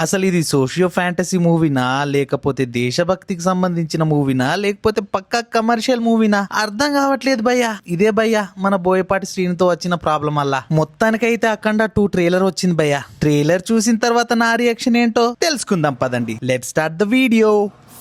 అసలు ఇది socio fantasy మూవీనా లేకపోతే దేశభక్తికి సంబంధించిన మూవీనా లేకపోతే పక్కా కమర్షియల్ మూవీనా అర్థం కావట్లేదు భయ్యా. ఇదే భయ్యా మన బోయపాటి శ్రీనితో వచ్చిన ప్రాబ్లం వల్ల. మొత్తానికైతే అఖండ 2 ట్రైలర్ వచ్చింది భయ్యా. ట్రైలర్ చూసిన తర్వాత నా రియాక్షన్ ఏంటో తెలుసుకుందాం పదండి. Let's start the video.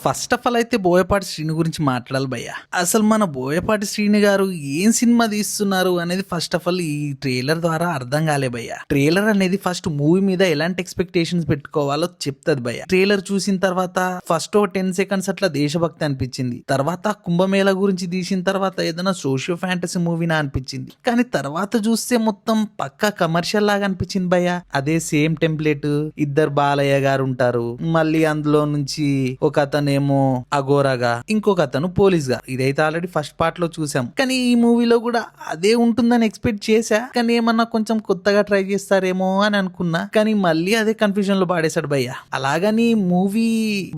First of all అయితే బోయపాటి శ్రీని గురించి మాట్లాడాలి భయ్య. అసలు మన బోయపాటి శ్రీని గారు ఏం సినిమా తీస్తున్నారు అనేది ఫస్ట్ ఆఫ్ ఆల్ ఈ ట్రైలర్ ద్వారా అర్థం కాలే భయ్య. ట్రైలర్ అనేది ఫస్ట్ మూవీ మీద ఎలాంటి ఎక్స్పెక్టేషన్స్ పెట్టుకోవాలో చెప్తుంది భయ్య. ట్రైలర్ చూసిన తర్వాత ఫస్ట్ 10 సెకండ్స్ అట్లా దేశభక్తి అనిపించింది. తర్వాత కుంభమేళ గురించి తీసిన తర్వాత ఏదైనా సోషియో ఫ్యాంటసీ మూవీనా అనిపించింది. కానీ తర్వాత చూస్తే మొత్తం పక్కా కమర్షియల్ లాగా అనిపించింది భయ్య. అదే సేమ్ టెంప్లెట్, ఇద్దరు బాలయ్య గారు ఉంటారు, మళ్ళీ అందులో నుంచి ఒక అతను ఏమో అఘోరాగా, ఇంకొక అతను పోలీస్ గా. ఇదైతే ఆల్రెడీ ఫస్ట్ పార్ట్ లో చూసాం. కానీ ఈ మూవీలో కూడా అదే ఉంటుందని ఎక్స్పెక్ట్ చేశా. కానీ ఏమన్నా కొంచెం కొత్తగా ట్రై చేస్తారేమో అని అనుకున్నా. కానీ మళ్ళీ అదే కన్ఫ్యూజన్ లో పాడేశాడు భయ్య. అలాగని మూవీ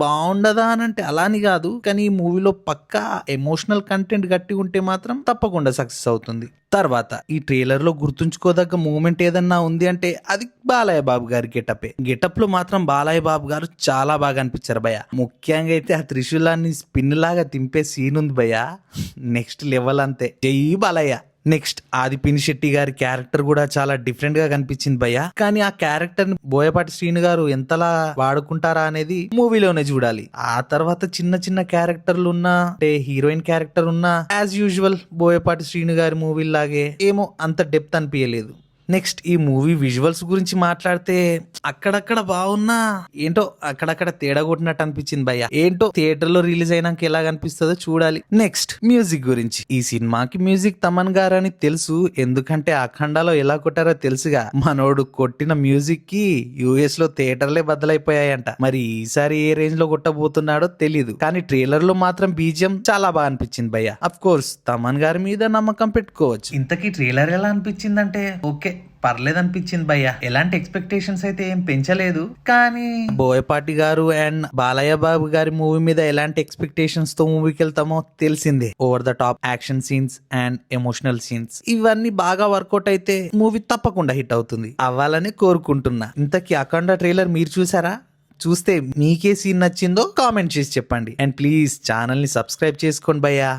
బాగుండదా అని అంటే అలాని కాదు. కానీ ఈ మూవీలో పక్కా ఎమోషనల్ కంటెంట్ గట్టి ఉంటే మాత్రం తప్పకుండా సక్సెస్ అవుతుంది. తర్వాత ఈ ట్రైలర్ లో గుర్తుంచుకోదగ్గ మూమెంట్ ఏదన్నా ఉంది అంటే అది బాలయ్య బాబు గారి గెటప్ లో మాత్రం బాలయ్య బాబు గారు చాలా బాగా అనిపించారు భయ్య. ముఖ్యంగా అయితే ఆ త్రిశూలాన్ని స్పిన్ లాగా తింపే సీన్ ఉంది భయ్య, నెక్స్ట్ లెవెల్ అంతే. జై బాలయ్య. నెక్స్ట్ ఆది పినిశెట్టి గారి క్యారెక్టర్ కూడా చాలా డిఫరెంట్ గా కనిపించింది భయ్య. కానీ ఆ క్యారెక్టర్ ని బోయపాటి శ్రీని గారు ఎంతలా వాడుకుంటారా అనేది మూవీలోనే చూడాలి. ఆ తర్వాత చిన్న చిన్న క్యారెక్టర్లు ఉన్నా అంటే హీరోయిన్ క్యారెక్టర్ ఉన్నా యాజ్ యూజువల్ బోయపాటి శ్రీని గారి మూవీ లాగే ఏమో అంత డెప్త్ అనిపించలేదు. నెక్స్ట్ ఈ మూవీ విజువల్స్ గురించి మాట్లాడితే అక్కడక్కడ బాగున్నా ఏంటో అక్కడక్కడ తేడా కొట్టినట్టు అనిపించింది భయ్య. ఏంటో థియేటర్ లో రిలీజ్ అయినాక ఎలా కనిపిస్తుందో చూడాలి. నెక్స్ట్ మ్యూజిక్ గురించి. ఈ సినిమాకి మ్యూజిక్ తమన్ గారు అని తెలుసు, ఎందుకంటే అఖండాలో ఎలా కొట్టారో తెలుసుగా. మనోడు కొట్టిన మ్యూజిక్ కి యూఎస్ లో థియేటర్లే బద్దలైపోయాయంట. మరి ఈసారి ఏ రేంజ్ లో కొట్టబోతున్నాడో తెలీదు. కానీ ట్రైలర్ లో మాత్రం బీజియం చాలా బాగా అనిపించింది భయ్య. అఫ్ కోర్స్ తమన్ గారి మీద నమ్మకం పెట్టుకోవచ్చు. ఇంతకీ ట్రైలర్ ఎలా అనిపించిందంటే ఓకే పర్లేదు అనిపించింది భయ్య. ఎలాంటి ఎక్స్పెక్టేషన్స్ అయితే ఏం పెంచలేదు. కానీ బోయపాటి గారు అండ్ బాలయ్య బాబు గారి మూవీ మీద ఎలాంటి ఎక్స్పెక్టేషన్స్ తో మూవీకి వెళ్తామో తెలిసిందే. Over the top action scenes and emotional scenes ఇవన్నీ బాగా వర్కౌట్ అయితే మూవీ తప్పకుండా హిట్ అవుతుంది, అవ్వాలని కోరుకుంటున్నా. ఇంతకీ అఖండ ట్రైలర్ మీరు చూసారా? చూస్తే మీకే సీన్ నచ్చిందో కామెంట్ చేసి చెప్పండి. అండ్ ప్లీజ్ ఛానల్ ని సబ్స్క్రైబ్ చేసుకోండి భయ్యా.